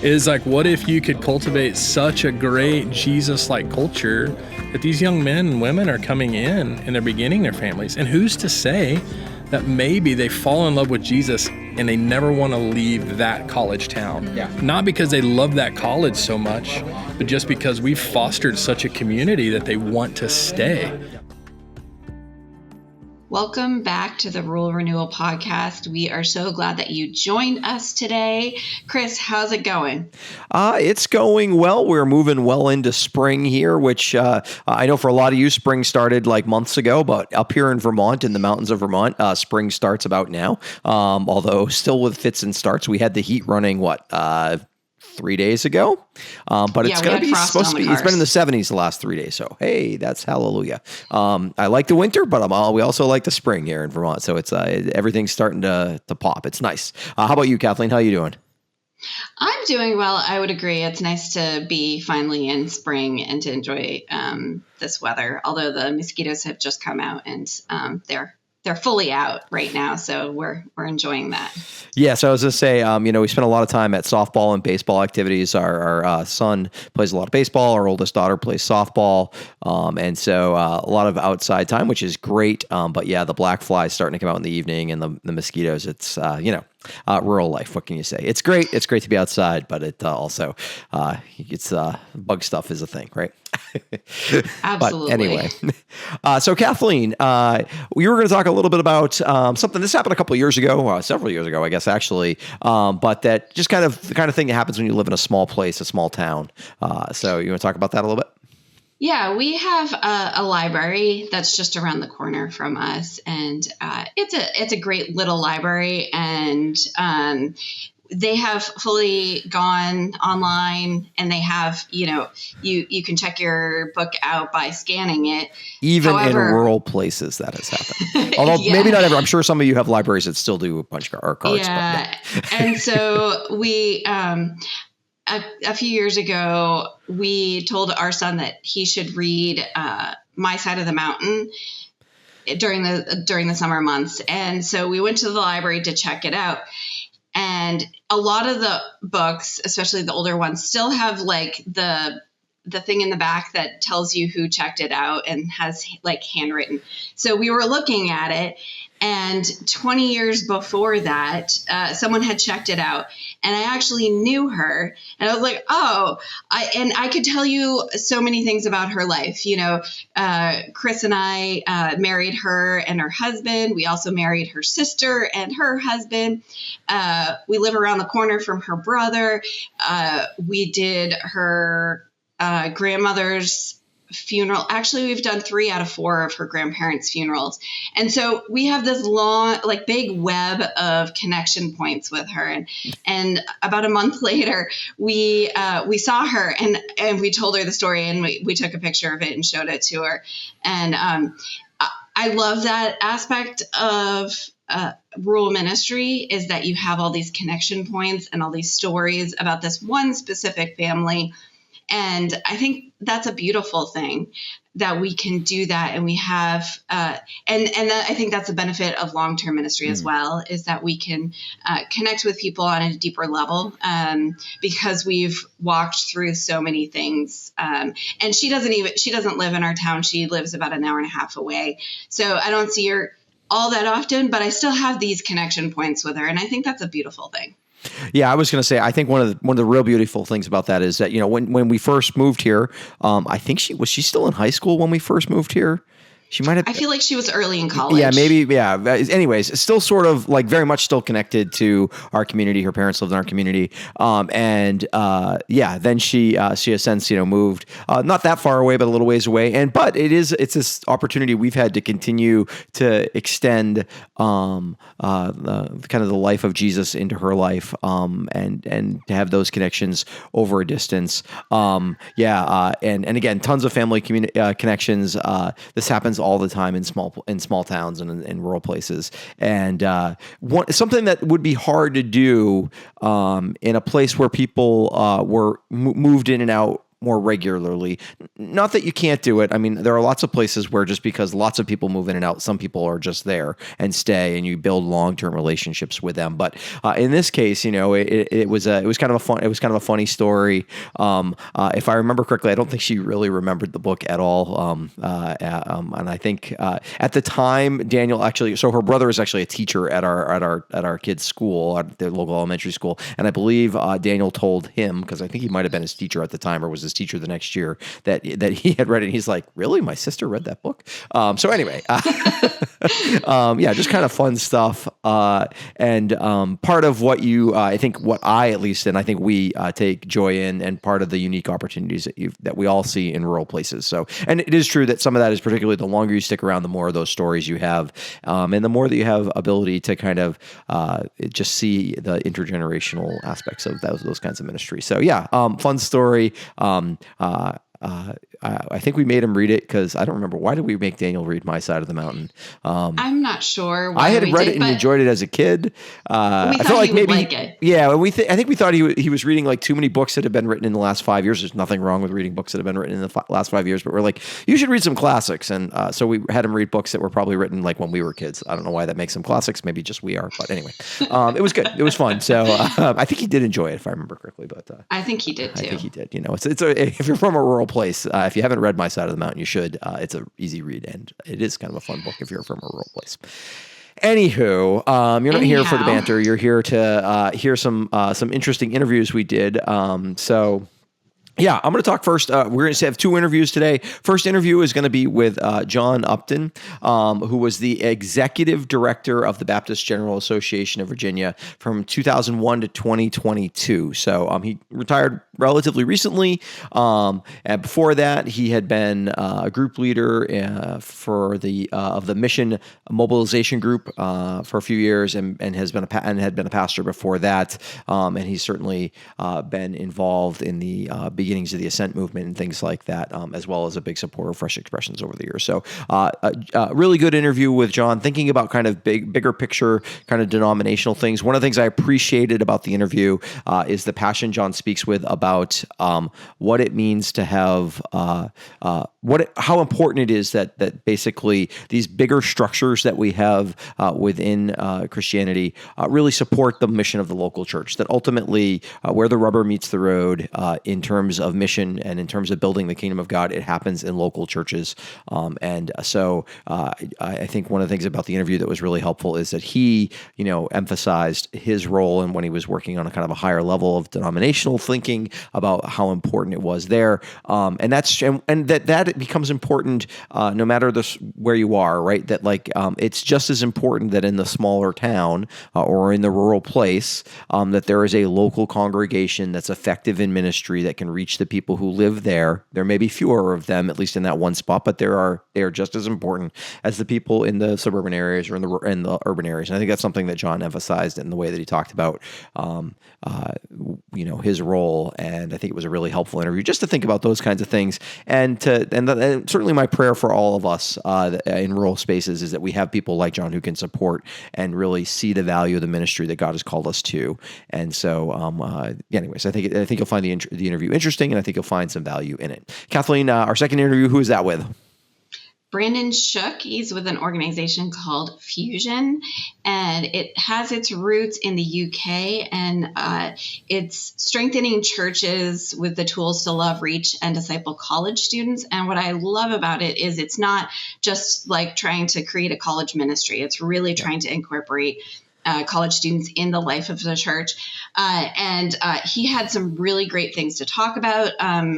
is like, what if you could cultivate such a great Jesus-like culture that these young men and women are coming in and they're beginning their families? And who's to say that maybe they fall in love with Jesus and they never want to leave that college town? Yeah. Not because they love that college so much, but just because we've fostered such a community that they want to stay. Welcome back to the Rural Renewal Podcast. We are so glad that you joined us today. Chris, how's it going? It's going well. We're moving well into spring here, which I know for a lot of you, spring started like months ago, but up here in Vermont, in the mountains of Vermont, spring starts about now. Although still with fits and starts. We had the heat running, 3 days ago, but it's going to be supposed to be, it's been in the 70s the last 3 days. So, hey, that's hallelujah. I like the winter, but we also like the spring here in Vermont. So it's, everything's starting to pop. It's nice. How about you, Kathleen? How are you doing? I'm doing well. I would agree. It's nice to be finally in spring and to enjoy this weather. Although the mosquitoes have just come out and they're fully out right now, so we're enjoying that. Yeah, so I was going to say, we spent a lot of time at softball and baseball activities. Our son plays a lot of baseball. Our oldest daughter plays softball, and so a lot of outside time, which is great. But yeah, the black flies starting to come out in the evening, and the mosquitoes. It's rural life. What can you say? It's great. It's great to be outside, but it also bug stuff is a thing, right? Absolutely. But anyway, so Kathleen, we were going to talk a little bit about something. This happened a couple of years ago, several years ago, I guess, actually. But that just kind of the kind of thing that happens when you live in a small place, a small town. So you want to talk about that a little bit? Yeah, we have a library that's just around the corner from us, and it's a great little library, and they have fully gone online, and they have, you can check your book out by scanning it. Even in rural places that has happened. Although maybe not ever. I'm sure some of you have libraries that still do punch cards. Yeah. And so we, a few years ago, we told our son that he should read My Side of the Mountain during the summer months. And so we went to the library to check it out. And a lot of the books, especially the older ones, still have like the thing in the back that tells you who checked it out and has like handwritten. So we were looking at it, and 20 years before that, someone had checked it out, and I actually knew her, and I was like, I could tell you so many things about her life. Chris and I married her and her husband. We also married her sister and her husband. We live around the corner from her brother. We did her grandmother's funeral. Actually, we've done 3 out of 4 of her grandparents' funerals. And so we have this long, like big web of connection points with her. And about a month later, we saw her and we told her the story, and we took a picture of it and showed it to her. And I love that aspect of rural ministry, is that you have all these connection points and all these stories about this one specific family. And I think that's a beautiful thing, that we can do that. And we have, and I think that's a benefit of long-term ministry as well, is that we can connect with people on a deeper level, because we've walked through so many things. And she doesn't live in our town. She lives about an hour and a half away. So I don't see her all that often, but I still have these connection points with her. And I think that's a beautiful thing. Yeah, I was going to say, I think one of the real beautiful things about that is that, when we first moved here, I think she was still in high school when we first moved here. She might have. I feel like she was early in college. Yeah, maybe. Yeah. Anyways, still sort of like very much still connected to our community. Her parents lived in our community. Then she has since, moved, not that far away, but a little ways away. But it's this opportunity we've had to continue to extend, the kind of the life of Jesus into her life, and to have those connections over a distance. And again, tons of family connections. This happens all the time in small towns and in rural places, and something that would be hard to do in a place where people were moved in and out more regularly. Not that you can't do it. I mean, there are lots of places where just because lots of people move in and out, some people are just there and stay, and you build long-term relationships with them. But in this case, it was kind of a funny story. If I remember correctly, I don't think she really remembered the book at all. And I think at the time, Daniel so her brother is actually a teacher at our kids' school, at the local elementary school, and I believe Daniel told him, because I think he might have been his teacher at the time or was his teacher the next year, that he had read it. And he's like, really? My sister read that book? So anyway, yeah, just kind of fun stuff. And part of what I think we take joy in, and part of the unique opportunities that we all see in rural places. So, and it is true that some of that is particularly the longer you stick around, the more of those stories you have, and the more that you have ability to kind of just see the intergenerational aspects of those kinds of ministries. So yeah, fun story. I think we made him read it because I don't remember, why did we make Daniel read My Side of the Mountain? I'm not sure why I had we read did, it and but enjoyed it as a kid. I thought felt like he would maybe, like it. yeah, I think we thought he was reading like too many books that had been written in the last 5 years. There's nothing wrong with reading books that have been written in the last 5 years, but we're like, you should read some classics. And so we had him read books that were probably written like when we were kids. I don't know why that makes them classics. Maybe just we are. But anyway, it was good. It was fun. So I think he did enjoy it, if I remember correctly. But I think he did too. I think he did. If you're from a rural place, if you haven't read My Side of the Mountain, you should. It's an easy read, and it is kind of a fun book if you're from a rural place. Anywho, you're not here for the banter. You're here to hear some interesting interviews we did. So. Yeah, I'm going to talk first. We're going to have two interviews today. First interview is going to be with John Upton, who was the executive director of the Baptist General Association of Virginia from 2001 to 2022. So he retired relatively recently. And before that, he had been a group leader for the mission mobilization group for a few years, and had been a pastor before that. And he's certainly been involved in the beginnings of the Ascent movement and things like that, as well as a big supporter of Fresh Expressions over the years. So a really good interview with John, thinking about kind of bigger picture, kind of denominational things. One of the things I appreciated about the interview is the passion John speaks with about what it means to have, how important it is that basically these bigger structures that we have within Christianity really support the mission of the local church, that ultimately where the rubber meets the road in terms of mission and in terms of building the kingdom of God, it happens in local churches. And so I think one of the things about the interview that was really helpful is that he, emphasized his role and when he was working on a kind of a higher level of denominational thinking about how important it was there. And that becomes important no matter where you are, right? That it's just as important that in the smaller town or in the rural place that there is a local congregation that's effective in ministry that can reach the people who live there. There may be fewer of them, at least in that one spot, but they are just as important as the people in the suburban areas or in the urban areas. And I think that's something that John emphasized in the way that he talked about, his role. And I think it was a really helpful interview just to think about those kinds of things. And certainly my prayer for all of us in rural spaces is that we have people like John who can support and really see the value of the ministry that God has called us to. And so, anyways, I think you'll find the interview interesting, and I think you'll find some value in it. Kathleen, our second interview, who is that with? Brandon Shook. He's with an organization called Fusion, and it has its roots in the UK, and it's strengthening churches with the tools to love, reach, and disciple college students. And what I love about it is it's not just like trying to create a college ministry. It's really trying to incorporate college students in the life of the church. And he had some really great things to talk about,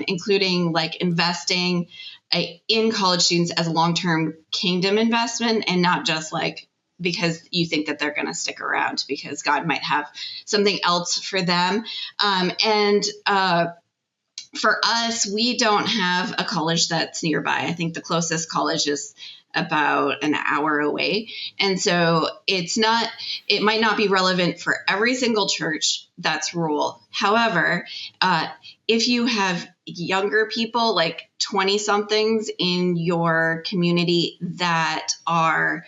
including like investing in college students as a long-term kingdom investment, and not just like because you think that they're going to stick around, because God might have something else for them. For us, we don't have a college that's nearby. I think the closest college is about an hour away. And so it might not be relevant for every single church that's rural. However, if you have younger people, like 20-somethings in your community that are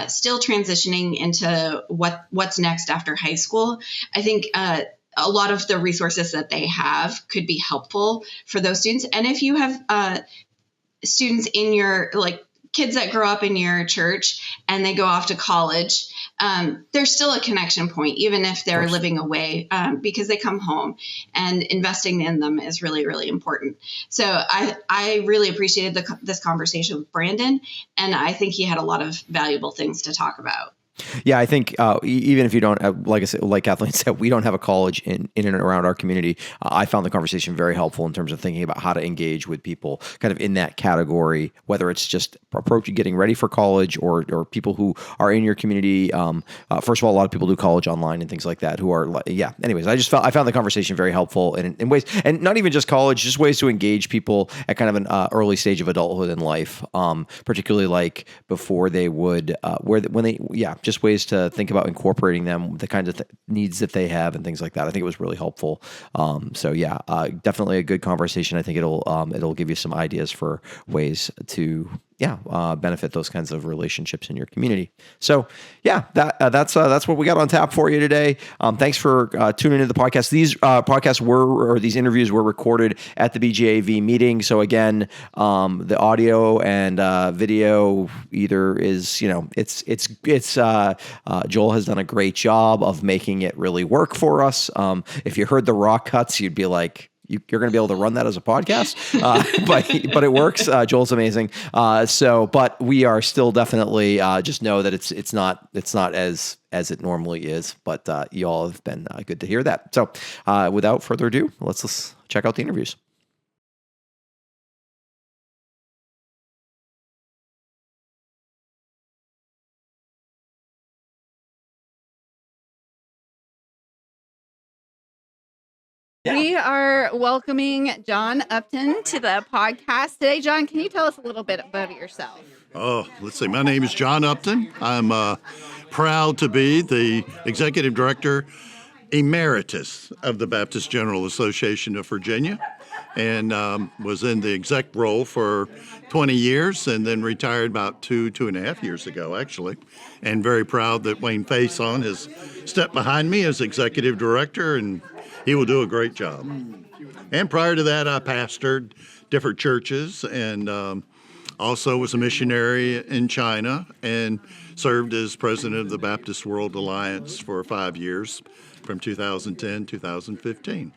still transitioning into what's next after high school, I think a lot of the resources that they have could be helpful for those students. And if you have students in your, like, kids that grow up in your church and they go off to college, there's still a connection point, even if they're living away, because they come home, and investing in them is really, really important. So I really appreciated this conversation with Brandon, and I think he had a lot of valuable things to talk about. Yeah, I think even if you don't, like I said, like Kathleen said, we don't have a college in and around our community. I found the conversation very helpful in terms of thinking about how to engage with people kind of in that category, whether it's just approaching getting ready for college or people who are in your community. First of all, a lot of people do college online and things like that who are, yeah. Anyways, I found the conversation very helpful in ways, and not even just college, just ways to engage people at kind of an early stage of adulthood in life, particularly like before they would, just ways to think about incorporating them, the kinds of needs that they have and things like that. I think it was really helpful. Definitely a good conversation. I think it'll give you some ideas for ways to benefit those kinds of relationships in your community. So that's what we got on tap for you today. Thanks for tuning into the podcast. These these interviews were recorded at the BJAV meeting. So again, the audio and video either is, Joel has done a great job of making it really work for us. If you heard the raw cuts, you'd be like, you're going to be able to run that as a podcast, but it works. Joel's amazing. But we are still definitely just know that it's not as it normally is. But you all have been good to hear that. So without further ado, let's check out the interviews. Yeah. We are welcoming John Upton to the podcast today. John, can you tell us a little bit about yourself? Oh, let's see. My name is John Upton. I'm proud to be the Executive Director Emeritus of the Baptist General Association of Virginia, and was in the exec role for 20 years and then retired about two and a half years ago, actually. And very proud that Wayne Faison has stepped behind me as Executive Director, and he will do a great job. And prior to that, I pastored different churches and also was a missionary in China and served as president of the Baptist World Alliance for 5 years from 2010 2015.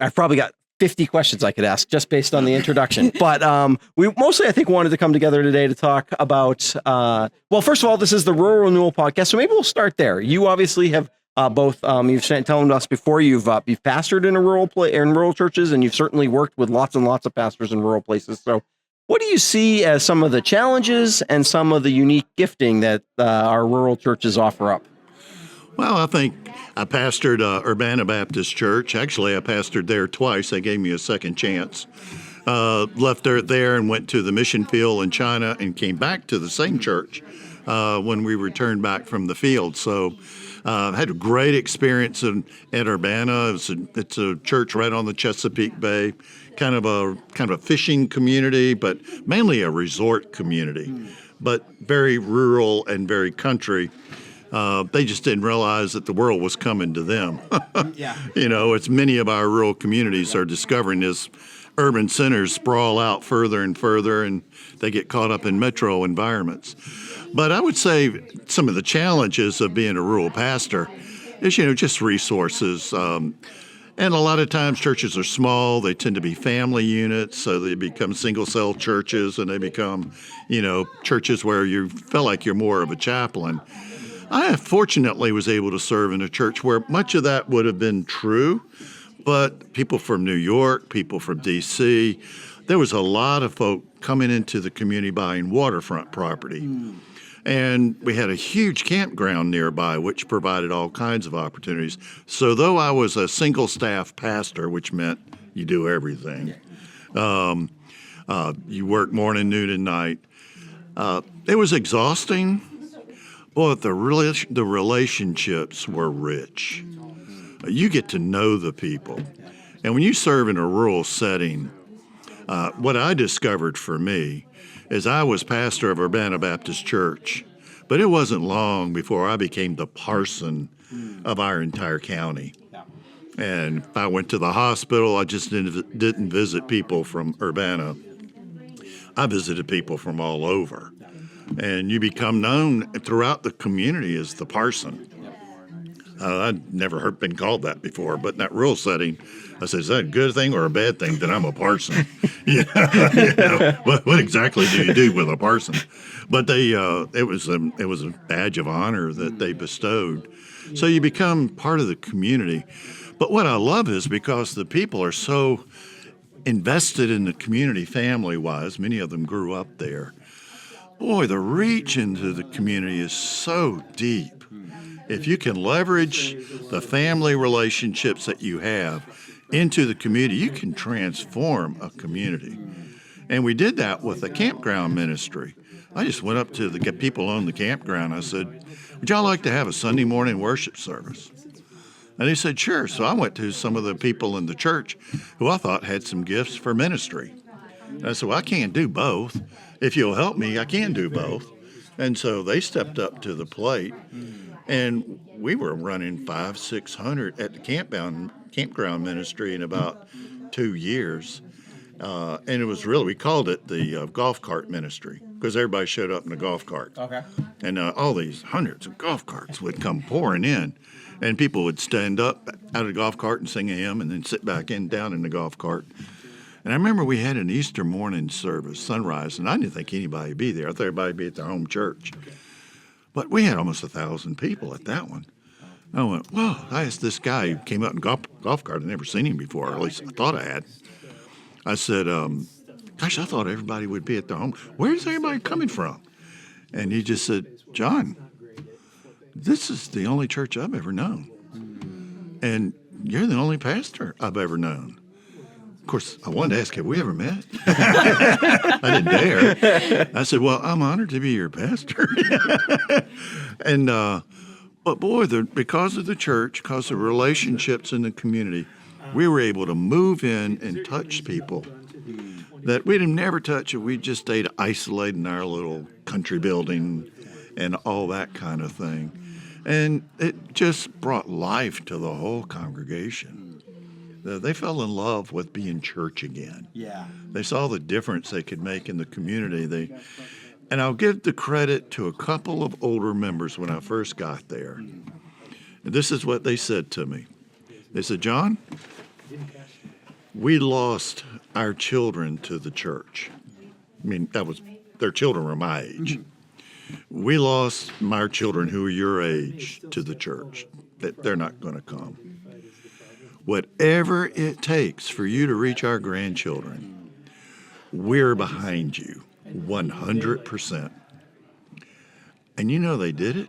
I've probably got 50 questions I could ask just based on the introduction. But we mostly, I think, wanted to come together today to talk about, first of all, this is the Rural Renewal Podcast. So maybe we'll start there. You obviously have both, you've told us before, you've pastored in rural churches, and you've certainly worked with lots and lots of pastors in rural places. So what do you see as some of the challenges and some of the unique gifting that our rural churches offer up? Well, I think I pastored Urbana Baptist Church. Actually, I pastored there twice. They gave me a second chance. Left there and went to the mission field in China and came back to the same church when we returned back from the field. So had a great experience at Urbana. It's a church right on the Chesapeake Bay, kind of a fishing community, but mainly a resort community, but very rural and very country. They just didn't realize that the world was coming to them. Yeah. It's many of our rural communities are discovering as urban centers sprawl out further and further, and they get caught up in metro environments. But I would say some of the challenges of being a rural pastor is, just resources. And a lot of times churches are small. They tend to be family units, so they become single-cell churches, and they become, churches where you feel like you're more of a chaplain. I fortunately was able to serve in a church where much of that would have been true, but people from New York, people from D.C., there was a lot of folk coming into the community buying waterfront property. And we had a huge campground nearby, which provided all kinds of opportunities. So though I was a single staff pastor, which meant you do everything, you work morning, noon, and night, it was exhausting. But the relationships were rich. You get to know the people. And when you serve in a rural setting, what I discovered for me is I was pastor of Urbana Baptist Church, but it wasn't long before I became the parson of our entire county. And if I went to the hospital, I just didn't visit people from Urbana. I visited people from all over. And you become known throughout the community as the parson. I'd never been called that before, but in that rural setting, I said, is that a good thing or a bad thing that I'm a parson? What exactly do you do with a parson? But it was a badge of honor that they bestowed. So you become part of the community. But what I love is because the people are so invested in the community family-wise, many of them grew up there. Boy, the reach into the community is so deep. If you can leverage the family relationships that you have into the community, you can transform a community. And we did that with the campground ministry. I just went up to the people on the campground. I said, would y'all like to have a Sunday morning worship service? And they said, sure. So I went to some of the people in the church who I thought had some gifts for ministry. And I said, well, I can't do both. If you'll help me, I can do both. And so they stepped up to the plate. And we were running 500-600 at the campground ministry in about 2 years. And it was really, we called it the golf cart ministry because everybody showed up in a golf cart. Okay. And all these hundreds of golf carts would come pouring in. And people would stand up out of the golf cart and sing a hymn and then sit back down in the golf cart. And I remember we had an Easter morning service, sunrise, and I didn't think anybody would be there. I thought everybody would be at their home church. But we had almost 1,000 people at that one. I went, whoa, I asked this guy who came out in golf cart. I'd never seen him before, or at least I thought I had. I said, gosh, I thought everybody would be at their home. Where's everybody coming from? And he just said, John, this is the only church I've ever known. And you're the only pastor I've ever known. Of course, I wanted to ask, have we ever met? I didn't dare. I said, well, I'm honored to be your pastor. And, but boy, because of the church, because of relationships in the community, we were able to move in and touch people that we'd have never touched if we just stayed isolated in our little country building and all that kind of thing. And it just brought life to the whole congregation. They fell in love with being church again. Yeah. They saw the difference they could make in the community. And I'll give the credit to a couple of older members when I first got there. And this is what they said to me. They said, John, we lost our children to the church. I mean, their children were my age. We lost our children who are your age to the church. They're not going to come. Whatever it takes for you to reach our grandchildren, we're behind you 100%. And you know they did it.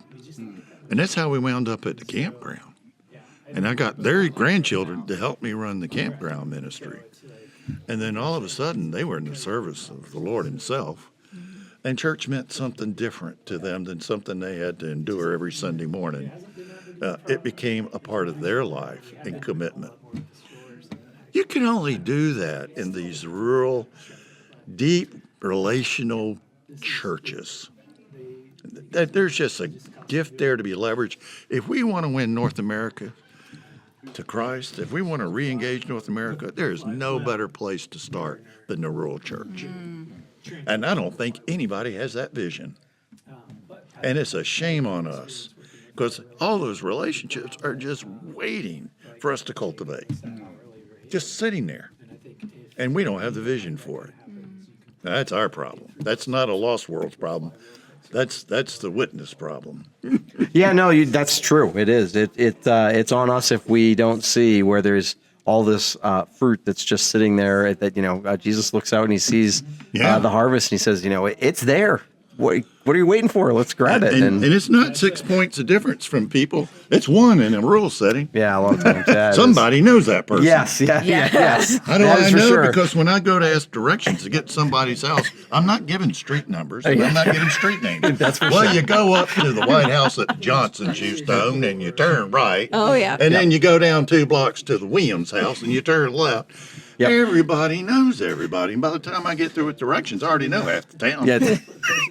And that's how we wound up at the campground. And I got their grandchildren to help me run the campground ministry. And then all of a sudden, they were in the service of the Lord himself. And church meant something different to them than something they had to endure every Sunday morning. It became a part of their life and commitment. You can only do that in these rural, deep, relational churches. There's just a gift there to be leveraged. If we want to win North America to Christ, if we want to re-engage North America, there is no better place to start than the rural church. And I don't think anybody has that vision. And it's a shame on us because all those relationships are just waiting for us to cultivate, just sitting there. And we don't have the vision for it. Now, that's our problem. That's not a lost world's problem. That's the witness problem. Yeah, no, that's true. It is. It's on us if we don't see where there's all this fruit that's just sitting there. That Jesus looks out and he sees the harvest and he says, it's there. What are you waiting for? Let's grab it. And it's not 6 points of difference from people. It's one in a rural setting. Yeah, a lot of times. Yeah, somebody knows that person. Yes. How do I know? Sure. Because when I go to ask directions to get to somebody's house, I'm not giving street numbers. I'm not giving street names. That's for sure. You go up to the White House that Johnson's used to own, and you turn right. Oh, yeah. And then you go down 2 blocks to the Williams house, and you turn left. Yep. Everybody knows everybody. And by the time I get through with directions, I already know half the town. Yeah,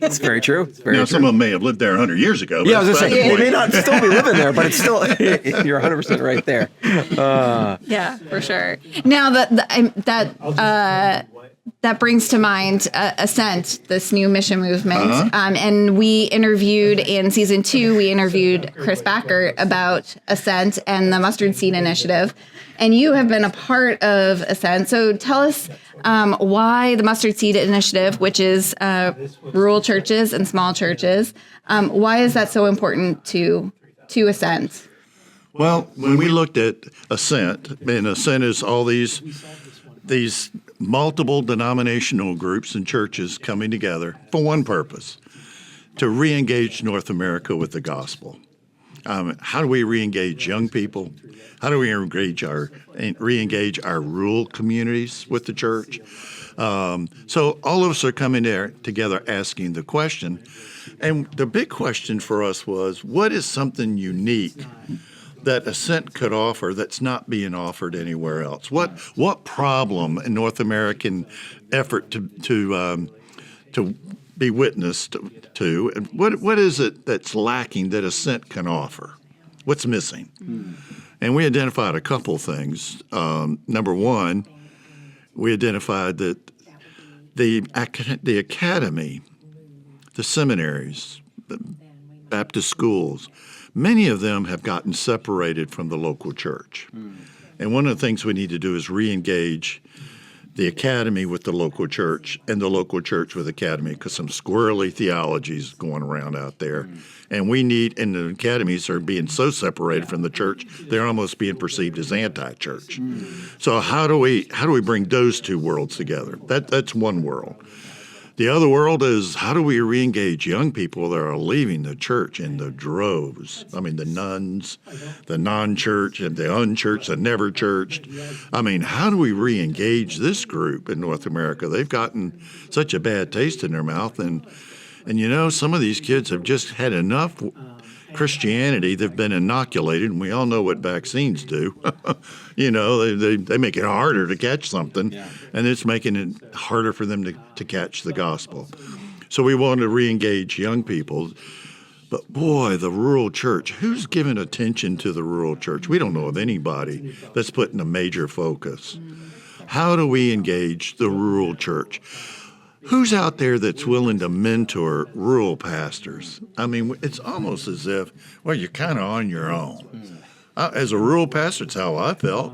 it's very true. It's very Now, true. some of them may have lived there 100 years ago. Yeah, I was that's going to say, beside they the may point. not still be living there, but it's still, you're 100% right there. Yeah, for sure. Now that brings to mind Ascent, this new mission movement. And we interviewed in season 2, we interviewed Chris Backert about Ascent and the Mustard Seed Initiative. And you have been a part of Ascent. So tell us why the Mustard Seed Initiative, which is rural churches and small churches, why is that so important to Ascent? Well, when we looked at Ascent, and Ascent is all these multiple denominational groups and churches coming together for one purpose, to re-engage North America with the gospel. How do we re-engage young people? How do we re-engage our rural communities with the church? So all of us are coming there together asking the question. And the big question for us was, what is something unique that Ascent could offer that's not being offered anywhere else? What problem in North American effort to be witnessed to, and what is it that's lacking that Ascent can offer? What's missing? And we identified a couple things. Number one, we identified that the academy, the seminaries, the Baptist schools, many of them have gotten separated from the local church. And one of the things we need to do is re-engage the academy with the local church and the local church with academy, because some squirrely theologies going around out there. And the academies are being so separated from the church, they're almost being perceived as anti-church. So how do we bring those two worlds together? That's one world. The other world is, how do we re-engage young people that are leaving the church in the droves? I mean, the nuns, the non-church, and the unchurched, the never churched. I mean, how do we re-engage this group in North America? They've gotten such a bad taste in their mouth, and some of these kids have just had enough Christianity. They've been inoculated, and we all know what vaccines do. They make it harder to catch something, and it's making it harder for them to catch the gospel. So we want to re-engage young people. But boy, the rural church, who's giving attention to the rural church? We don't know of anybody that's putting a major focus. How do we engage the rural church? Who's out there that's willing to mentor rural pastors? I mean, it's almost as if, you're kind of on your own. As a rural pastor, it's how I felt.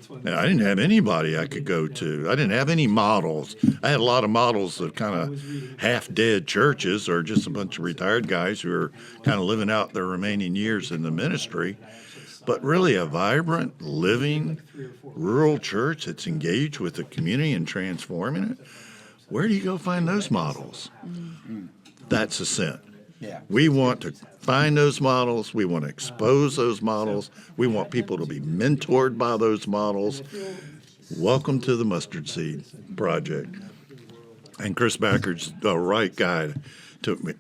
And I didn't have anybody I could go to. I didn't have any models. I had a lot of models of kind of half-dead churches, or just a bunch of retired guys who are kind of living out their remaining years in the ministry. But really a vibrant, living, rural church that's engaged with the community and transforming it. Where do you go find those models? That's Ascent. Yeah. We want to find those models. We want to expose those models. We want people to be mentored by those models. Welcome to the Mustard Seed Project. And Chris Backert's the right guy.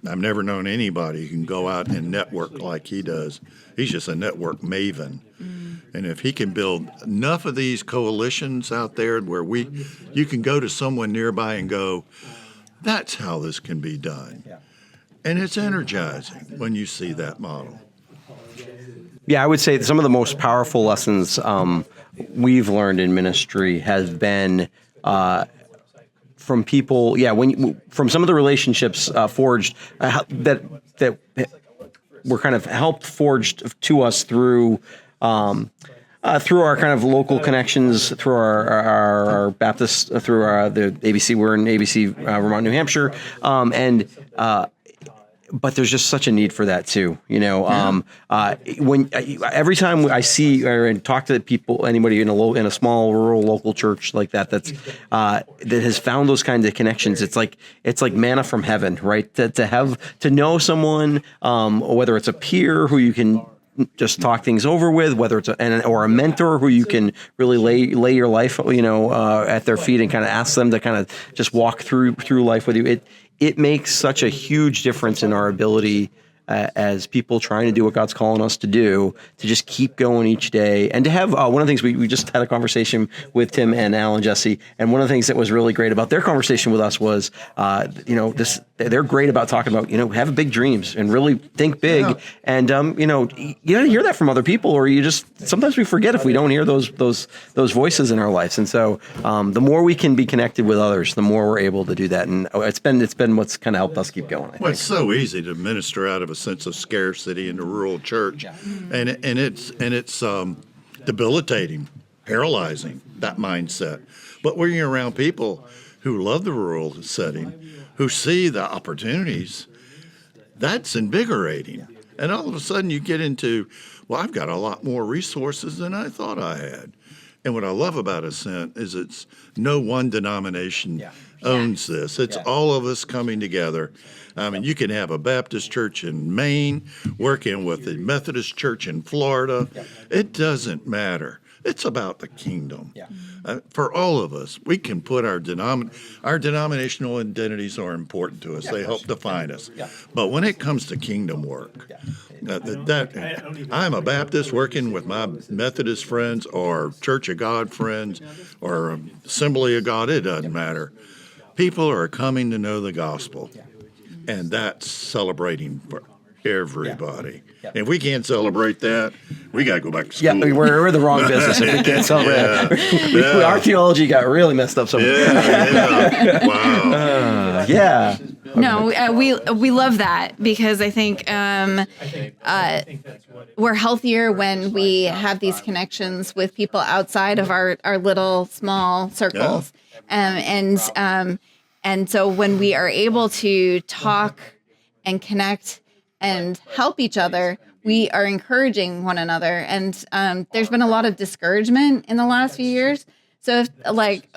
I've never known anybody who can go out and network like he does. He's just a network maven. And if he can build enough of these coalitions out there where you can go to someone nearby and go, that's how this can be done. Yeah. And it's energizing when you see that model. Yeah, I would say some of the most powerful lessons we've learned in ministry has been from people. Yeah, from some of the relationships forged that were kind of helped forged to us through our kind of local connections, through our Baptist, through the ABC. We're in ABC, Vermont, New Hampshire, but there's just such a need for that too. When every time I see or talk to people, anybody in a small rural local church like that that has found those kinds of connections, it's like manna from heaven, right? To know someone, whether it's a peer who you can just talk things over with, whether it's or a mentor who you can really lay your life, at their feet and kind of ask them to kind of just walk through life with you. It makes such a huge difference in our ability as people trying to do what God's calling us to do, to just keep going each day, and to have one of the things we just had a conversation with Tim and Al and Jesse, and one of the things that was really great about their conversation with us was, they're great about talking about, have big dreams and really think big, and you don't hear that from other people, or you just sometimes we forget if we don't hear those voices in our lives, and so the more we can be connected with others, the more we're able to do that, and it's been what's kind of helped us keep going. Well, it's so easy to minister out of a sense of scarcity in the rural church, and it's debilitating, paralyzing, that mindset. But when you're around people who love the rural setting, who see the opportunities, that's invigorating. And all of a sudden you get into, well, I've got a lot more resources than I thought I had. And what I love about Ascent is it's no one denomination owns this. It's all of us coming together. I mean, you can have a Baptist church in Maine working with a Methodist church in Florida. It doesn't matter. It's about the kingdom. For all of us, we can put our denominational identities are important to us. They help define us. But when it comes to kingdom work, I'm a Baptist working with my Methodist friends or Church of God friends or Assembly of God, it doesn't matter. People are coming to know the gospel, and that's celebrating for everybody. If we can't celebrate that, we got to go back to school. Yeah, we're the wrong business if we can't celebrate. Our theology got really messed up somewhere. Wow. No, we love that, because I think we're healthier when we have these connections with people outside of our little small circles, and so when we are able to talk and connect and help each other, we are encouraging one another. And there's been a lot of discouragement in the last few years. So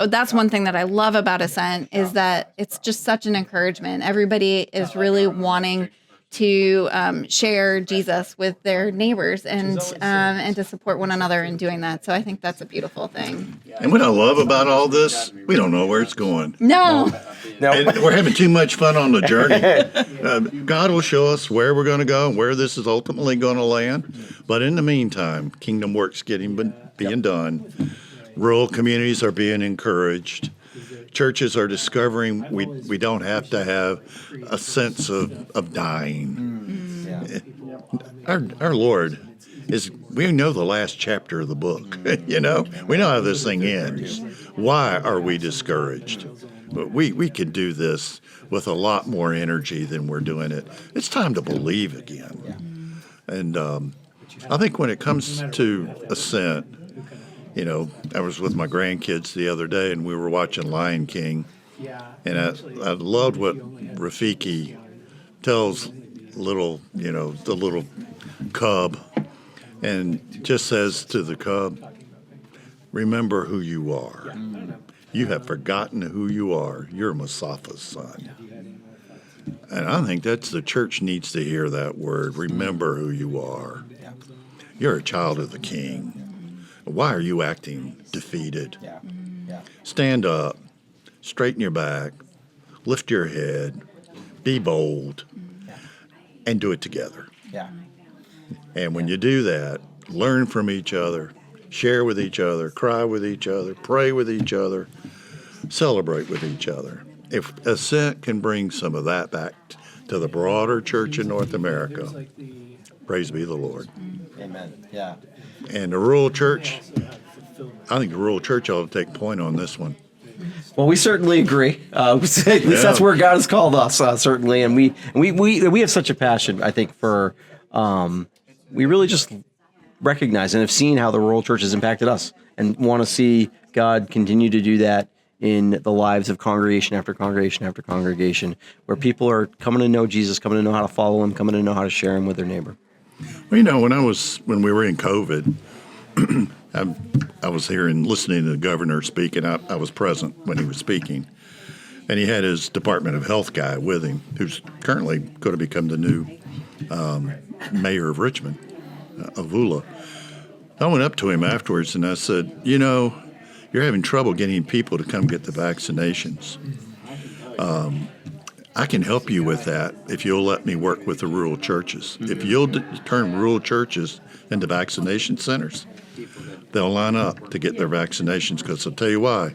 that's one thing that I love about Ascent, is that it's just such an encouragement. Everybody is really wanting to share Jesus with their neighbors and to support one another in doing that. So I think that's a beautiful thing. And what I love about all this, we don't know where it's going. No. And we're having too much fun on the journey. God will show us where we're going to go and where this is ultimately going to land. But in the meantime, kingdom work's being done. Rural communities are being encouraged. Churches are discovering we don't have to have a sense of dying. Our Lord we know the last chapter of the book. We know how this thing ends. Why are we discouraged? But we can do this with a lot more energy than we're doing it. It's time to believe again. And I think when it comes to Ascent, I was with my grandkids the other day, and we were watching Lion King, and I loved what Rafiki tells the little cub, and just says to the cub, remember who you are. You have forgotten who you are. You're Mustafa's son. And I think the church needs to hear that word, remember who you are. You're a child of the King. Why are you acting defeated? Stand up, straighten your back, lift your head, be bold, and do it together. And when you do that, learn from each other, share with each other, cry with each other, pray with each other, celebrate with each other. If Ascent can bring some of that back to the broader church in North America, praise be the Lord. Amen. And the rural church, I think the rural church ought to take point on this one. Well, we certainly agree. At least that's where God has called us, certainly. And we have such a passion, I think, for we really just recognize and have seen how the rural church has impacted us, and want to see God continue to do that in the lives of congregation after congregation after congregation, where people are coming to know Jesus, coming to know how to follow him, coming to know how to share him with their neighbor. Well, when we were in COVID, I was here and listening to the governor speak, and I was present when he was speaking. And he had his Department of Health guy with him, who's currently going to become the new mayor of Richmond, Avula. I went up to him afterwards and I said, you're having trouble getting people to come get the vaccinations. I can help you with that if you'll let me work with the rural churches. If you'll turn rural churches into vaccination centers, they'll line up to get their vaccinations, because I'll tell you why.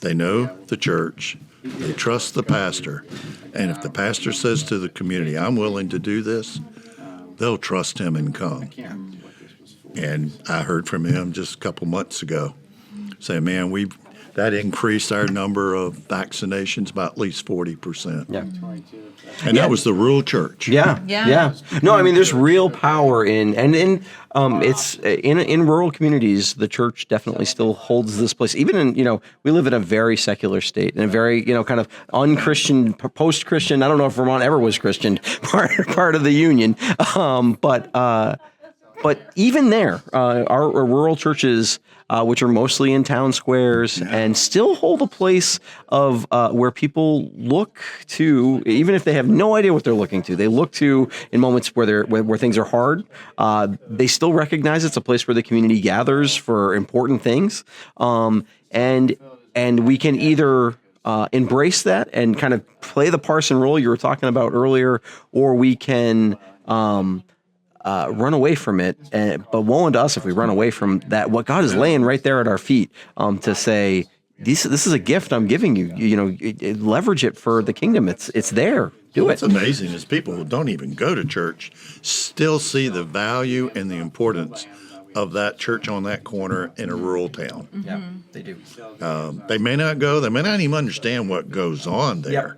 They know the church, they trust the pastor, and if the pastor says to the community, I'm willing to do this, they'll trust him and come. And I heard from him just a couple months ago saying, man, that increased our number of vaccinations by at least 40%. Yeah. And that was the rural church. Yeah. No, I mean, there's real power it's in rural communities. The church definitely still holds this place. Even in, we live in a very secular state, in a very, kind of unchristian, post-Christian. I don't know if Vermont ever was Christian part of the Union, but even there, our rural churches, which are mostly in town squares, and still hold a place of where people look to, even if they have no idea what they're looking to. They look to in moments where things are hard. They still recognize it's a place where the community gathers for important things, and we can either embrace that and kind of play the parson role you were talking about earlier, or we can run away from it. But woe unto us if we run away from that, what God is laying right there at our feet, to say, this is a gift I'm giving you. Leverage it for the kingdom. It's there. Do it. What's amazing is people who don't even go to church still see the value and the importance of that church on that corner in a rural town. Yeah, they do. They may not go. They may not even understand what goes on there.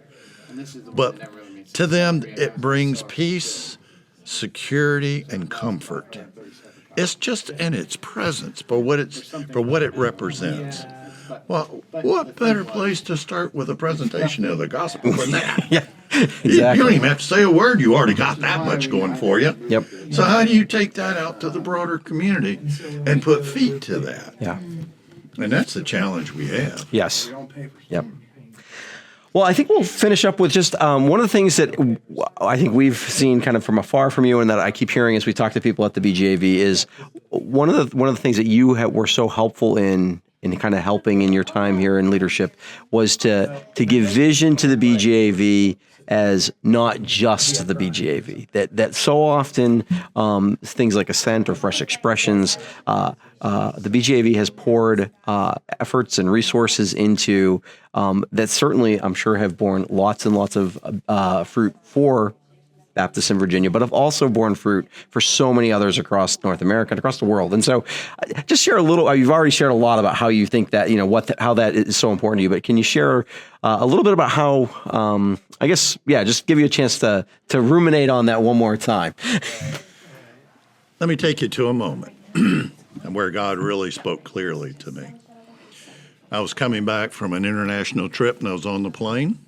But to them, it brings peace, security, and comfort. It's just in its presence for what it represents. Well, what better place to start with a presentation of the gospel than that? Yeah, exactly. You don't even have to say a word. You already got that much going for you. Yep. So how do you take that out to the broader community and put feet to that? Yeah. And that's the challenge we have. Yes. Yep. Well, I think we'll finish up with just one of the things that I think we've seen kind of from afar from you, and that I keep hearing as we talk to people at the BGAV, is one of the things that you were so helpful in kind of helping in your time here in leadership, was to give vision to the BGAV as not just the BGAV. That so often things like Ascent or Fresh Expressions, the BGAV has poured efforts and resources into that certainly, I'm sure, have borne lots and lots of fruit for Baptists in Virginia, but have also borne fruit for so many others across North America and across the world. And so just share a little, you've already shared a lot about how you think that, how that is so important to you, but can you share a little bit about how, just give you a chance to ruminate on that one more time. Let me take you to a moment where God really spoke clearly to me. I was coming back from an international trip, and I was on the plane.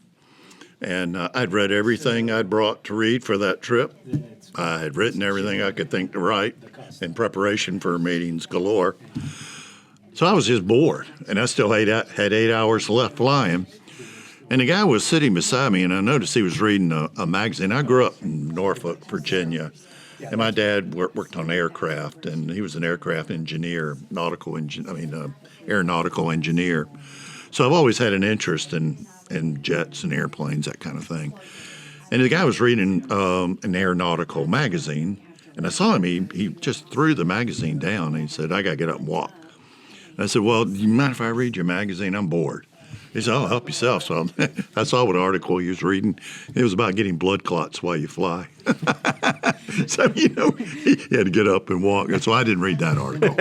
And I'd read everything I'd brought to read for that trip. I had written everything I could think to write in preparation for meetings galore. So I was just bored, and I still had 8 hours left flying. And the guy was sitting beside me, and I noticed he was reading a magazine. I grew up in Norfolk, Virginia, and my dad worked on aircraft, and he was an aircraft engineer, aeronautical engineer. So I've always had an interest in jets and airplanes, that kind of thing. And the guy was reading an aeronautical magazine, and I saw him. He just threw the magazine down, and he said, I got to get up and walk. And I said, well, do you mind if I read your magazine? I'm bored. He said, oh, help yourself. So I saw what article he was reading. It was about getting blood clots while you fly. So, he had to get up and walk. And so I didn't read that article.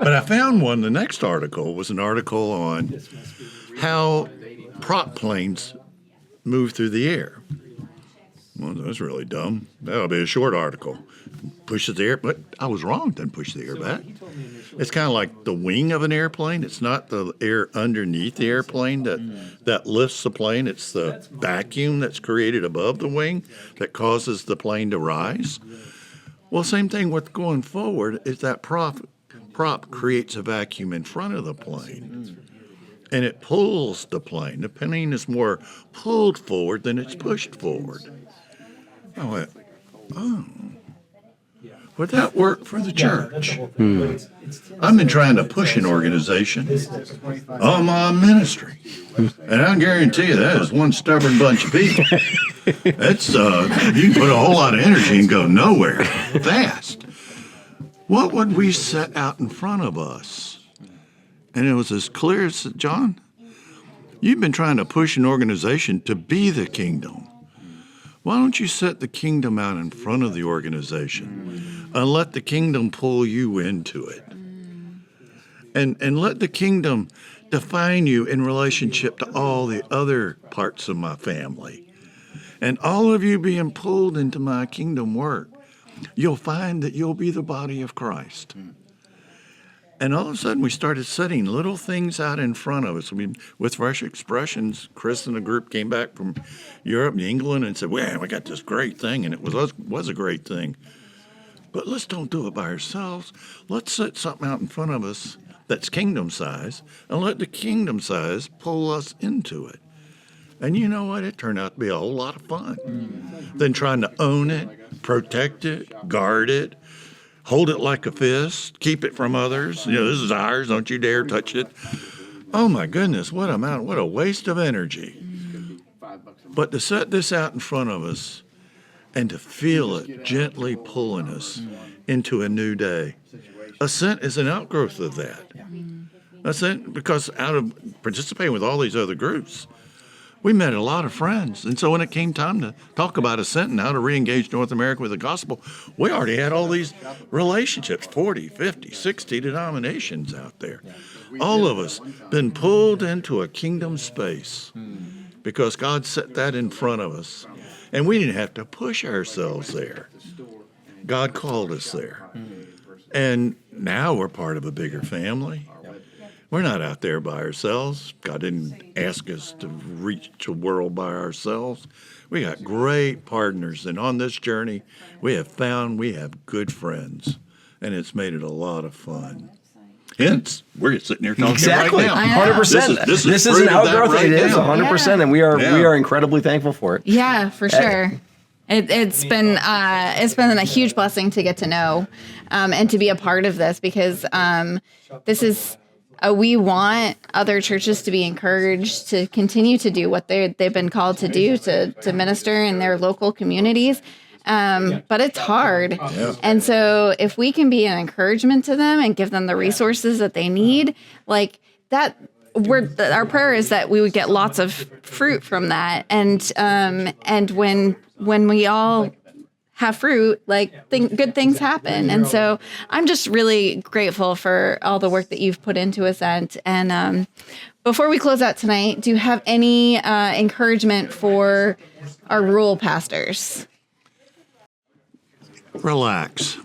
But I found one. The next article was an article on how prop planes move through the air. Well, that's really dumb. That'll be a short article. Pushes the air, but I was wrong. Doesn't push the air back. It's kind of like the wing of an airplane. It's not the air underneath the airplane that lifts the plane. It's the vacuum that's created above the wing that causes the plane to rise. Well, same thing with going forward is that prop creates a vacuum in front of the plane. And it pulls the plane. The plane is more pulled forward than it's pushed forward. I went, oh. Would that work for the church? I've been trying to push an organization on my ministry. And I guarantee you that is one stubborn bunch of people. That's you can put a whole lot of energy and go nowhere fast. What would we set out in front of us? And it was as clear as, John, you've been trying to push an organization to be the kingdom. Why don't you set the kingdom out in front of the organization and let the kingdom pull you into it? And let the kingdom define you in relationship to all the other parts of my family. And all of you being pulled into my kingdom work, you'll find that you'll be the body of Christ. And all of a sudden, we started setting little things out in front of us. I mean, with Fresh Expressions, Chris and a group came back from Europe and England and said, "Well, we got this great thing," and it was a great thing. But let's don't do it by ourselves. Let's set something out in front of us that's kingdom size, and let the kingdom size pull us into it. And you know what? It turned out to be a whole lot of fun. Than trying to own it, protect it, guard it, hold it like a fist, keep it from others. You know, this is ours, don't you dare touch it. Oh my goodness, what a waste of energy. But to set this out in front of us and to feel it gently pulling us into a new day. Ascent is an outgrowth of that. Ascent, because out of participating with all these other groups, we met a lot of friends. And so when it came time to talk about Ascent and how to re-engage North America with the gospel, we already had all these relationships, 40, 50, 60 denominations out there. All of us been pulled into a kingdom space because God set that in front of us. And we didn't have to push ourselves there. God called us there. And now we're part of a bigger family. We're not out there by ourselves. God didn't ask us to reach the world by ourselves. We got great partners, and on this journey, we have good friends, and it's made it a lot of fun. Hence, we're sitting here talking Exactly. right now. 100%. This is an outgrowth. It is 100%, and we are incredibly thankful for it. Yeah, for sure. It's been a huge blessing to get to know and to be a part of this, because this is we want other churches to be encouraged to continue to do what they've been called to do, to minister in their local communities. But it's hard. Yeah. And so if we can be an encouragement to them and give them the resources that they need, like that, our prayer is that we would get lots of fruit from that. And when we all have fruit, like good things happen. And so I'm just really grateful for all the work that you've put into Ascent. And before we close out tonight, do you have any encouragement for our rural pastors? Relax.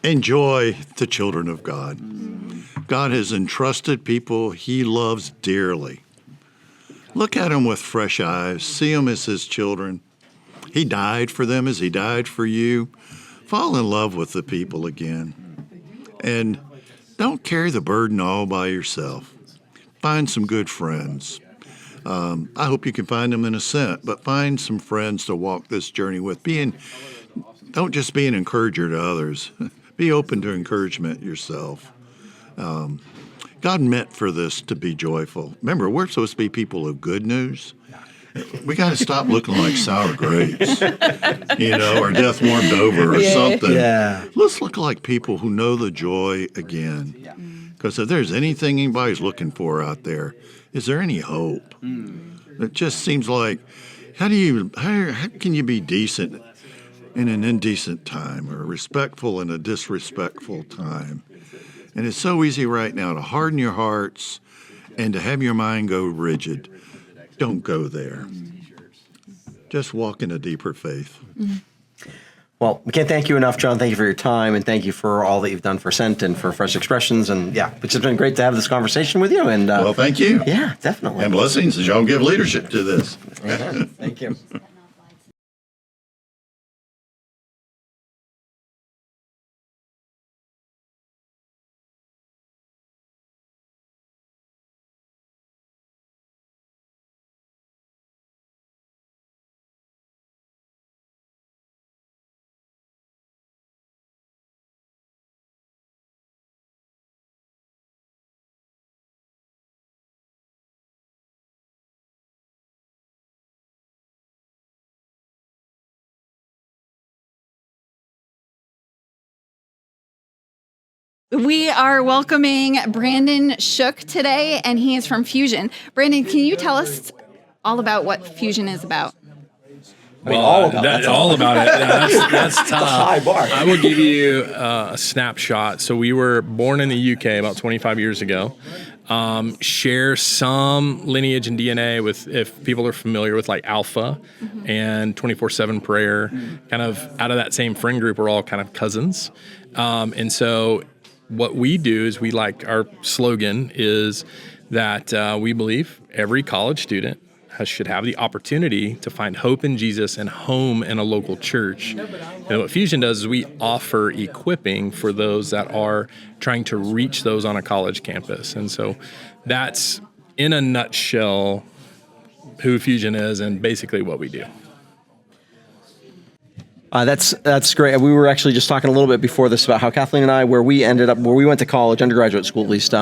Enjoy the children of God. God has entrusted people he loves dearly. Look at them with fresh eyes. See them as his children. He died for them as he died for you. Fall in love with the people again. And don't carry the burden all by yourself. Find some good friends. I hope you can find them in Ascent, but find some friends to walk this journey with. Don't just be an encourager to others. Be open to encouragement yourself. God meant for this to be joyful. Remember, we're supposed to be people of good news. We got to stop looking like sour grapes, or death warmed over or something. Yeah. Let's look like people who know the joy again. Because if there's anything anybody's looking for out there, is there any hope? It just seems like, how can you be decent in an indecent time, or respectful in a disrespectful time? And it's so easy right now to harden your hearts and to have your mind go rigid. Don't go there. Just walk in a deeper faith. Well, we can't thank you enough, John. Thank you for your time, and thank you for all that you've done for Ascent and for Fresh Expressions. And yeah, it's just been great to have this conversation with you. And well, thank you. Yeah, definitely. And blessings as y'all give leadership to this. Thank you. We are welcoming Brandon Shook today, and he is from Fusion. Brandon, can you tell us all about what Fusion is about? All about all about it. Yeah, that's tough. high bar. I will give you a snapshot. So we were born in the UK about 25 years ago. Share some lineage and DNA with, if people are familiar with like Alpha and 24/7 prayer, kind of out of that same friend group, we're all kind of cousins. And so what we do is our slogan is that we believe every college student should have the opportunity to find hope in Jesus and home in a local church. And what Fusion does is we offer equipping for those that are trying to reach those on a college campus. And so that's, in a nutshell, who Fusion is and basically what we do. That's great. We were actually just talking a little bit before this about how Kathleen and I, where we went to college, undergraduate school at least,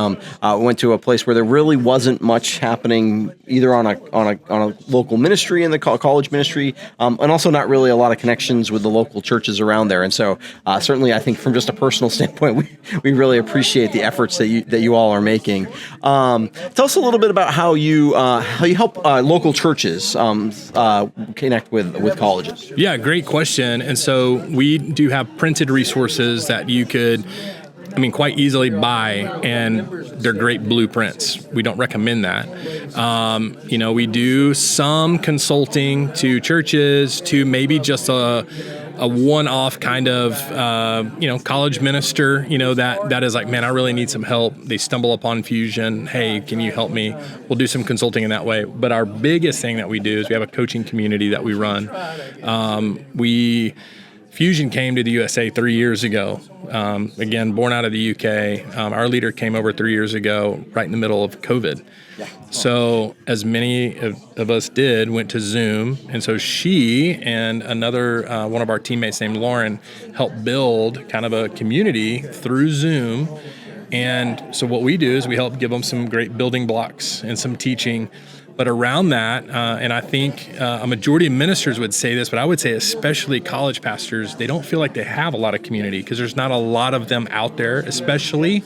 went to a place where there really wasn't much happening either on a local ministry in the college ministry, and also not really a lot of connections with the local churches around there. And so certainly, I think from just a personal standpoint, we really appreciate the efforts that you all are making. Tell us a little bit about how you help local churches connect with colleges. Yeah, great question. And so we do have printed resources that you could, quite easily buy, and they're great blueprints. We don't recommend that. We do some consulting to churches, to maybe just a one-off kind of, college minister, that is like, man, I really need some help. They stumble upon Fusion. Hey, can you help me? We'll do some consulting in that way. But our biggest thing that we do is we have a coaching community that we run. Fusion came to the USA 3 years ago. Again, born out of the UK. Our leader came over 3 years ago, right in the middle of COVID. So as many of us did, went to Zoom. And so she and another one of our teammates named Lauren helped build kind of a community through Zoom. And so what we do is we help give them some great building blocks and some teaching. But around that, and I think a majority of ministers would say this, but I would say especially college pastors, they don't feel like they have a lot of community because there's not a lot of them out there, especially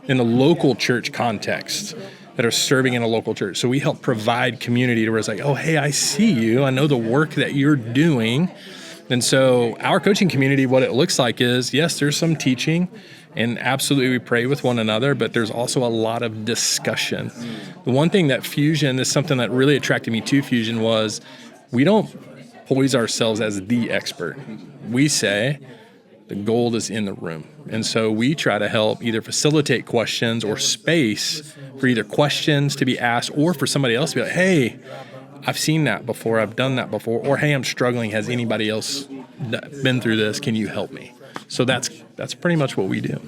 in the local church context, that are serving in a local church. So we help provide community to where it's like, oh, hey, I see you. I know the work that you're doing. And so our coaching community, what it looks like is, yes, there's some teaching, and absolutely we pray with one another, but there's also a lot of discussion. The one thing that Fusion is something that really attracted me to Fusion was we don't poise ourselves as the expert. We say the gold is in the room. And so we try to help either facilitate questions or space for either questions to be asked or for somebody else to be like, hey, I've seen that before, I've done that before, or hey, I'm struggling. Has anybody else been through this? Can you help me? So that's pretty much what we do.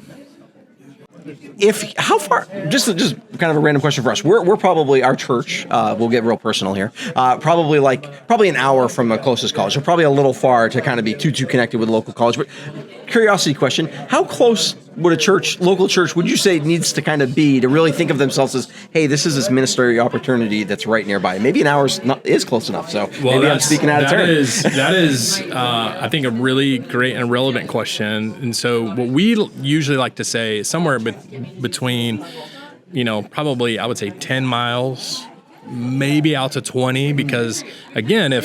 How far? Just kind of a random question for us. We're probably, our church. We'll get real personal here. Probably an hour from the closest college. So probably a little far to kind of be too connected with a local college. But curiosity question: how close would a local church, would you say needs to kind of be to really think of themselves as, hey, this is this ministry opportunity that's right nearby? Maybe an hour is close enough. So maybe I'm speaking out of turn. That is, I think, a really great and relevant question. And so what we usually like to say is somewhere between, probably I would say 10 miles, maybe out to 20, because again, I'm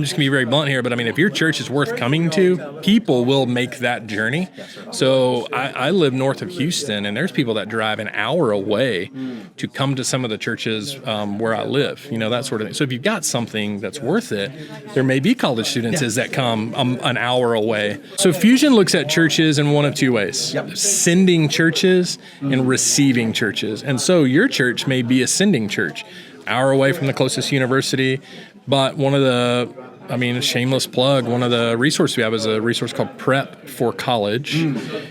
just gonna be very blunt here, but if your church is worth coming to, people will make that journey. So I live north of Houston, and there's people that drive an hour away to come to some of the churches where I live, that sort of thing. So if you've got something that's worth it, there may be college students that come an hour away. So Fusion looks at churches in one of two ways: sending churches and receiving churches. And so your church may be a sending church, hour away from the closest university, but one of the, shameless plug, one of the resources we have is a resource called Prep for College.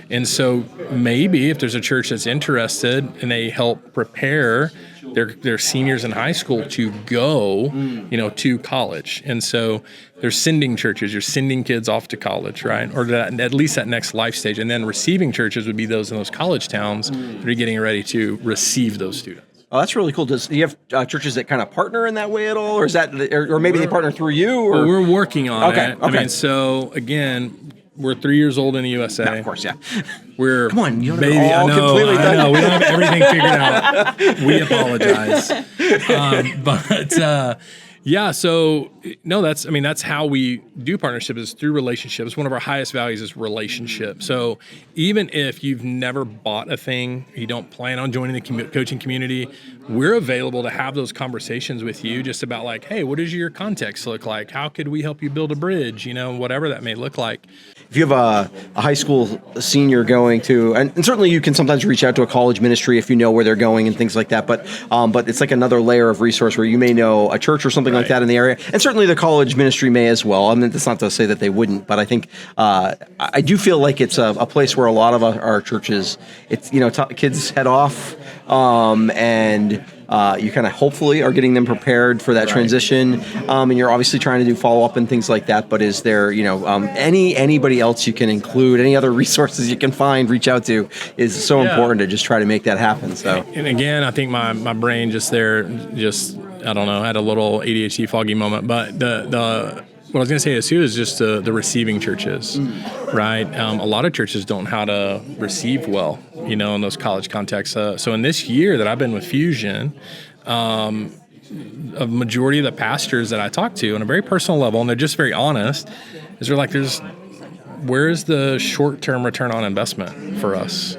And so maybe if there's a church that's interested and they help prepare their seniors in high school to go, to college. And so they're sending churches, you're sending kids off to college, right? Or at least that next life stage. And then receiving churches would be those in those college towns that are getting ready to receive those students. Oh, that's really cool. Do you have churches that kind of partner in that way at all, or is that, or maybe they partner through you? Or? Well, we're working on it. Okay. So again, we're 3 years old in the USA. Yeah, of course, yeah. We're Come on, you don't baby. have it all completely I done. know. We don't have everything figured out. We apologize. Yeah, so no, that's how we do partnership, is through relationships. One of our highest values is relationship. So even if you've never bought a thing, you don't plan on joining the coaching community, we're available to have those conversations with you just about like, hey, what does your context look like? How could we help you build a bridge? Whatever that may look like. If you have a high school senior going to, and certainly you can sometimes reach out to a college ministry if you know where they're going and things like that, but it's like another layer of resource where you may know a church or something like that in the area, and certainly the college ministry may as well. I mean, that's not to say that they wouldn't, but I think I do feel like it's a place where a lot of our churches, it's kids head off, and you kind of hopefully are getting them prepared for that transition, and you're obviously trying to do follow up and things like that. But is there anybody else you can include, any other resources you can find, reach out to, is so important to just try to make that happen. So, and again, I think my brain I don't know, had a little ADHD foggy moment, but what I was going to say is too is just the receiving churches, right? A lot of churches don't know how to receive well, in those college contexts. So in this year that I've been with Fusion, a majority of the pastors that I talk to on a very personal level, and they're just very honest, is they're like, where's the short-term return on investment for us?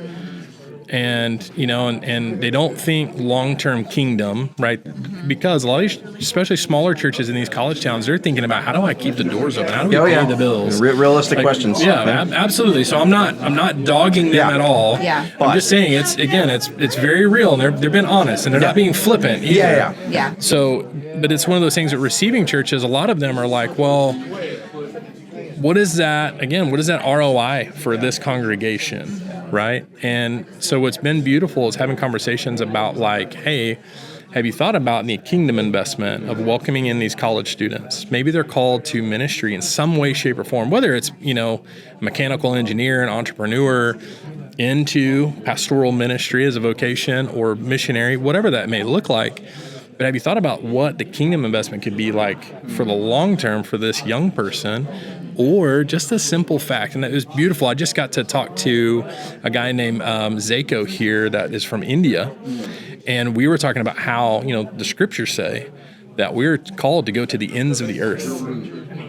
And they don't think long-term kingdom, right? Because a lot of these, especially smaller churches in these college towns, they're thinking about, how do I keep the doors open? How do we pay the bills? Realistic questions. Yeah, absolutely. So I'm not dogging them at all. Yeah. I'm just saying it's very real, and they're being honest, and they're not being flippant either. Yeah. So, but it's one of those things that receiving churches, a lot of them are like, well, what is that ROI for this congregation? Right. And so what's been beautiful is having conversations about like, hey, have you thought about the kingdom investment of welcoming in these college students? Maybe they're called to ministry in some way, shape, or form, whether it's, mechanical engineer, an entrepreneur, into pastoral ministry as a vocation, or missionary, whatever that may look like. But have you thought about what the kingdom investment could be like for the long term for this young person? Or just a simple fact, and that was beautiful. I just got to talk to a guy named Zako here that is from India, and we were talking about how, the scriptures say that we're called to go to the ends of the earth.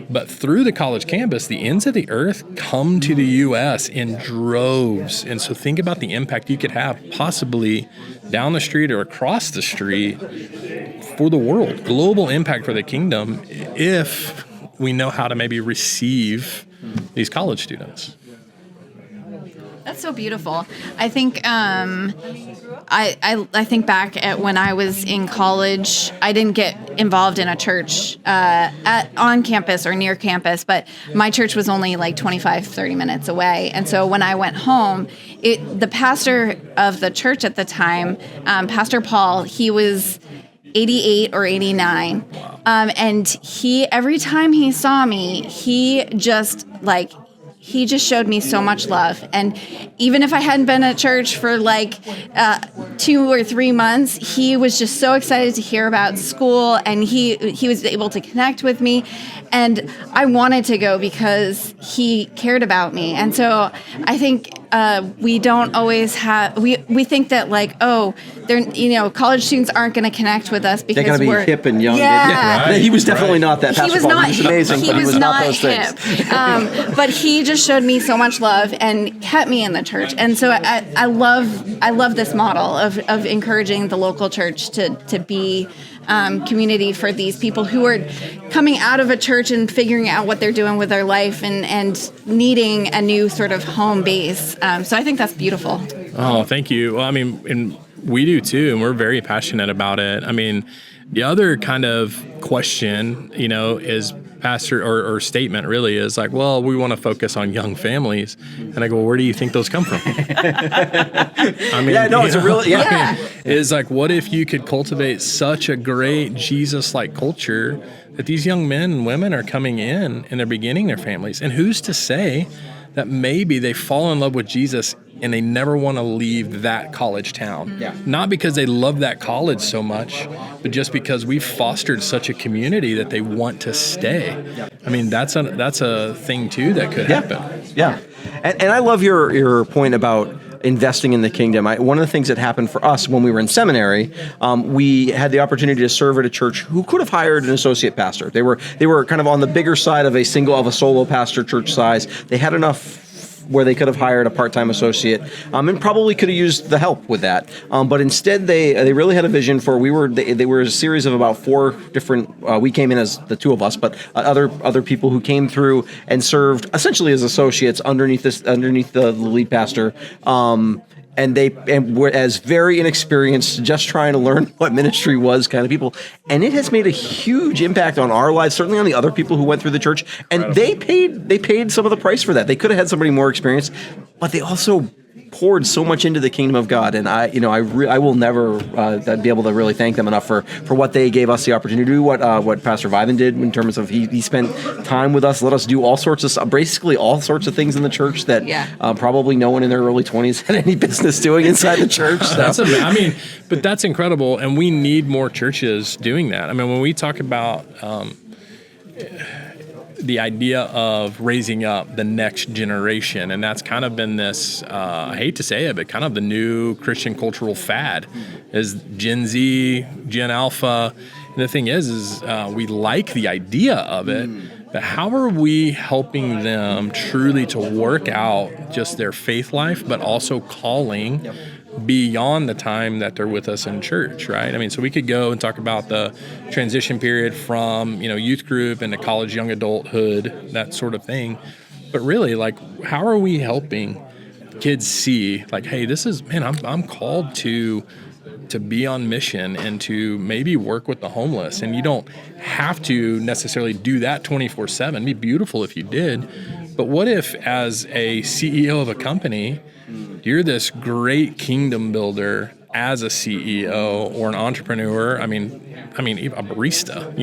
But through the college campus, the ends of the earth come to the U.S. in droves. And so think about the impact you could have possibly down the street or across the street for the world, global impact for the kingdom, if we know how to maybe receive these college students. That's so beautiful. I think I think back at when I was in college. I didn't get involved in a church on campus or near campus, but my church was only like 25, 30 minutes away. And so when I went home, the pastor of the church at the time, Pastor Paul, he was 88 or 89. And every time he saw me, he just showed me so much love. And even if I hadn't been at church for 2 or 3 months, he was just so excited to hear about school, and he was able to connect with me. And I wanted to go because he cared about me. And so I think we don't always have, we think that college students aren't going to connect with us because they're going to be hip and young. Yeah. Right. He was definitely not that. He was not. He was amazing, he but he was not those hip. things. But he just showed me so much love and kept me in the church. And so I love this model of encouraging the local church to be community for these people who are coming out of a church and figuring out what they're doing with their life and needing a new sort of home base. So I think that's beautiful. Oh, thank you. Well, I mean, and we do too, and we're very passionate about it. I mean, the other kind of question, is pastor or statement really is like, well, we want to focus on young families. And I go, well, where do you think those come from? I mean, it's a real, is like, what if you could cultivate such a great Jesus-like culture that these young men and women are coming in and they're beginning their families? And who's to say that maybe they fall in love with Jesus and they never want to leave that college town. Yeah. Not because they love that college so much, but just because we've fostered such a community that they want to stay. I mean, that's a thing too that could happen. Yeah. And I love your point about investing in the kingdom. One of the things that happened for us when we were in seminary, we had the opportunity to serve at a church who could have hired an associate pastor. They were kind of on the bigger side of a solo pastor church size. They had enough where they could have hired a part-time associate, and probably could have used the help with that. But instead, they really had a vision for. They were a series of about 4 different. We came in as the 2 of us, but other people who came through and served essentially as associates underneath the lead pastor. And were as very inexperienced, just trying to learn what ministry was kind of people. And it has made a huge impact on our lives, certainly on the other people who went through the church. And they paid some of the price for that. They could have had somebody more experienced, but they also poured so much into the kingdom of God, and I will never be able to really thank them enough for what they gave us the opportunity to do. What Pastor Vivan did in terms of he spent time with us, let us do all sorts of things in the church that probably no one in their early 20s had any business doing inside the church. So. But that's incredible, and we need more churches doing that. I mean, when we talk about the idea of raising up the next generation, and that's kind of been this, I hate to say it, but kind of the new Christian cultural fad is Gen Z, Gen Alpha. And the thing is we like the idea of it, but how are we helping them truly to work out just their faith life, but also calling beyond the time that they're with us in church, right? I mean, so we could go and talk about the transition period from, youth group into college, young adulthood, that sort of thing. But really, like, how are we helping kids see, like, hey, this is, man, I'm called to be on mission and to maybe work with the homeless. And you don't have to necessarily do that 24/7. It'd be beautiful if you did. But what if, as a CEO of a company, you're this great kingdom builder as a CEO or an entrepreneur, I mean, a barista,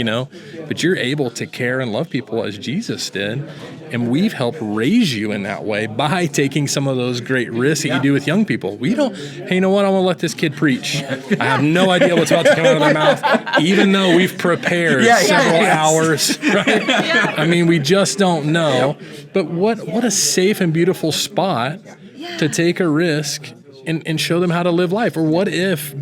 but you're able to care and love people as Jesus did. And we've helped raise you in that way by taking some of those great risks that you do with young people. We don't, hey, you know what? I want to let this kid preach. I have no idea what's about to come out of their mouth, even though we've prepared several hours, right? I mean, we just don't know. But what a safe and beautiful spot to take a risk and show them how to live life. Or what if,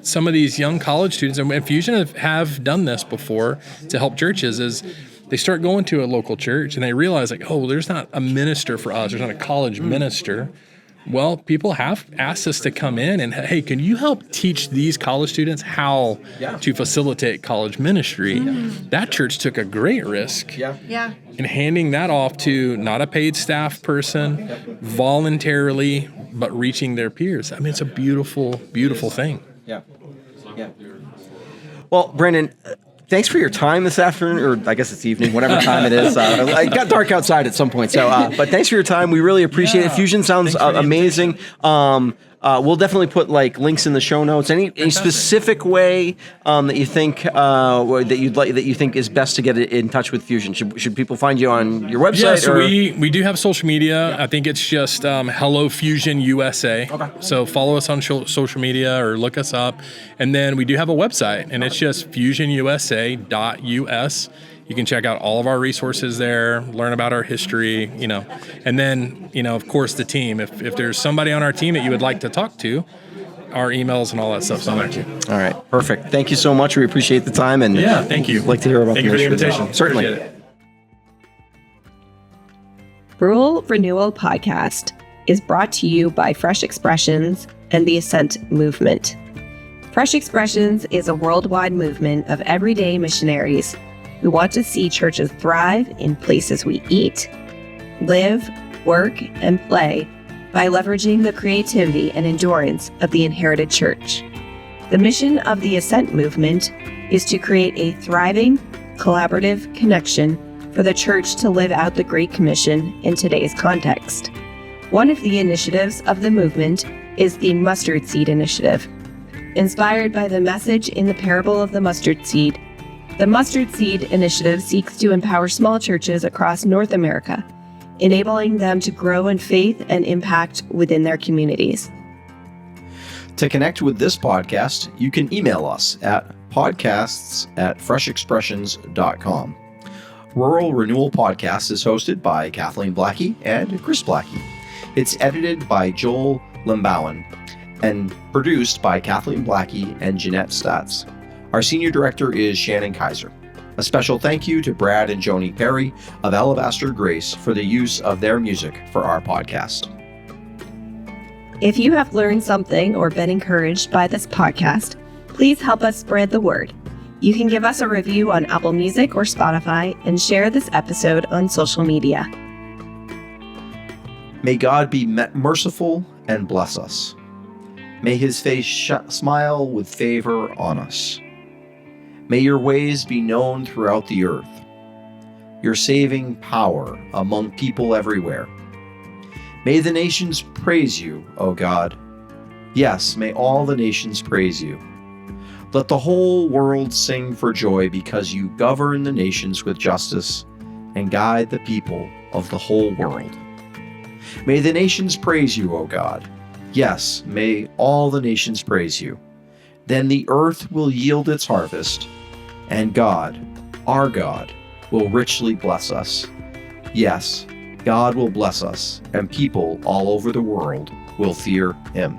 some of these young college students, and Fusion have done this before to help churches, is they start going to a local church and they realize, like, oh, there's not a minister for us. There's not a college minister. Well, people have asked us to come in and, hey, can you help teach these college students how to facilitate college ministry? That church took a great risk in handing that off to not a paid staff person, voluntarily, but reaching their peers. I mean, it's a beautiful, beautiful thing. Yeah. Well, Brandon, thanks for your time this afternoon, or I guess it's evening, whatever time it is. It got dark outside at some point, so but thanks for your time. We really appreciate it. Fusion sounds amazing. We'll definitely put links in the show notes. Any specific way that you think that you think is best to get in touch with Fusion? Should people find you on your website? Yeah, so we do have social media. Yeah. I think it's just Hello Fusion USA. Okay. So follow us on social media or look us up, and then we do have a website, and it's just fusionusa.us. You can check out all of our resources there, learn about our history, and then, of course, the team. If there's somebody on our team that you would like to talk to, our emails and all that stuff's on there too. All right, perfect. Thank you so much. We appreciate the time, and thank you. I'd like to hear about thank you for the invitation. Certainly. Rural Renewal Podcast is brought to you by Fresh Expressions and the Ascent Movement. Fresh Expressions is a worldwide movement of everyday missionaries who want to see churches thrive in places we eat, live, work, and play by leveraging the creativity and endurance of the inherited church. The mission of the Ascent Movement is to create a thriving, collaborative connection for the church to live out the Great Commission in today's context. One of the initiatives of the movement is the Mustard Seed Initiative. Inspired by the message in the parable of the mustard seed, the Mustard Seed Initiative seeks to empower small churches across North America enabling them to grow in faith and impact within their communities. To connect with this podcast, you can email us at podcasts@freshexpressions.com. Rural Renewal Podcast is hosted by Kathleen Blackie and Chris Blackie. It's edited by Joel Limbowen and produced by Kathleen Blackie and Jeanette Statz. Our senior director is Shannon Kaiser. A special thank you to Brad and Joni Perry of Alabaster Grace for the use of their music for our podcast. If you have learned something or been encouraged by this podcast, please help us spread the word. You can give us a review on Apple Music or Spotify and share this episode on social media. May God be merciful and bless us. May his face smile with favor on us. May your ways be known throughout the earth, your saving power among people everywhere. May the nations praise you, O God. Yes, may all the nations praise you. Let the whole world sing for joy because you govern the nations with justice and guide the people of the whole world. May the nations praise you, O God. Yes, may all the nations praise you. Then the earth will yield its harvest, and God, our God, will richly bless us. Yes, God will bless us, and people all over the world will fear him.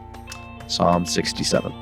Psalm 67.